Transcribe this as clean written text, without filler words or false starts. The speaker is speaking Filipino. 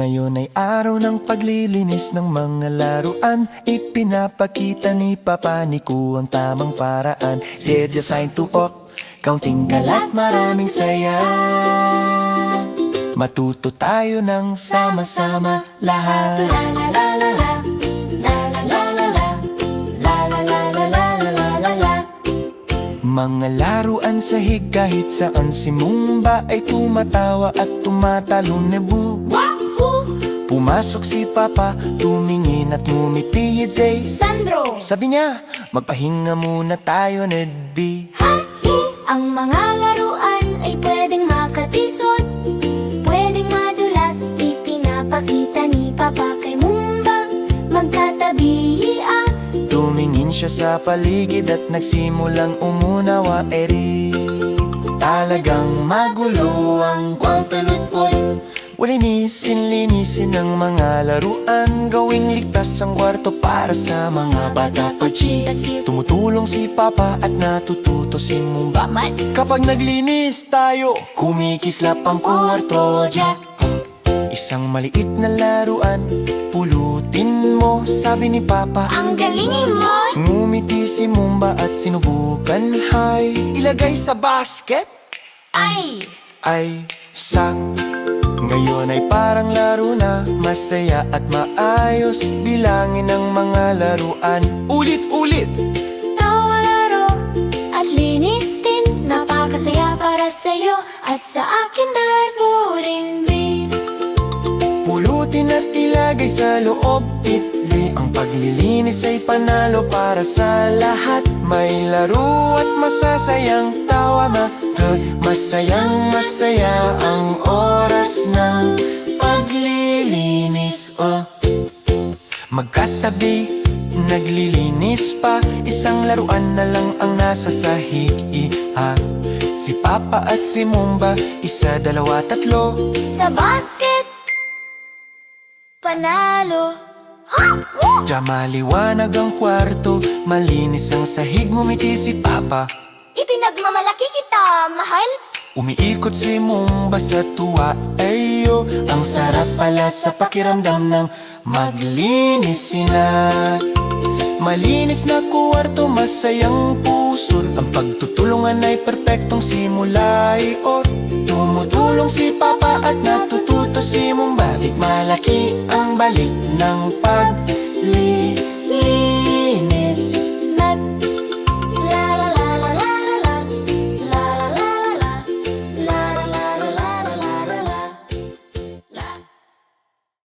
Ngayon ay araw ng paglilinis ng mga laruan. Ipinapakita ni Papa Nico ang tamang paraan. Design to walk, counting kalat, maraming saya. Matuto tayo ng sama-sama lahat. Mga laruan sahig, kahit saan si Mumba ay tumatawa at tumatalon nebu. Pumasok si Papa, tumingin at ngumiti. Sandro! Sabi niya, magpahinga muna tayo, Nedby. Ang mga laruan ay pwedeng makatisod, pwedeng madulas. Ipinapakita ni Papa kay Mumba, magkatabi ah. Tumingin siya sa paligid at nagsimulang umunawa. Talagang magulo ang kwarto-lutpoy. Linisin ang mga laruan, gawing ligtas ang kwarto para sa mga bata pa. Tumutulong si Papa at natututo si Mumba. Kapag naglinis tayo, kumikislap ang kwarto. Isang maliit na laruan, pulutin mo, sabi ni Papa. Ang galingin mo! Ngumiti si Mumba at sinubukan. Ilagay sa basket. Ay, sak. Ngayon ay parang laro na, masaya at maayos. Bilangin ang mga laruan, ulit-ulit. Tawa, laro at linis din. Napakasaya para sa'yo at sa akin rin, babe. Pulutin at ilagay sa loob, titli. Ang paglilinis ay panalo para sa lahat. May laro at masasayang tawa na. Masayang masaya ang oras ng paglilinis. Magkatabi, naglilinis pa. Isang laruan na lang ang nasa sahig. Si Papa at si Mumba, isa, dalawa, tatlo. Sa basket, panalo. Maliwanag ang kwarto, malinis ang sahig. Ngumiti si Papa, Ipinagmamalaki kita, mahal. umiikot si Mumba sa tuwa. Ayo, ang sarap pala sa pakiramdam ng maglinis sila. Malinis na kwarto, masayang puso. Ang pagtutulungan ay perpektong simula. Tumutulong si Papa at natututo si Mumba. Malaki ang balik ng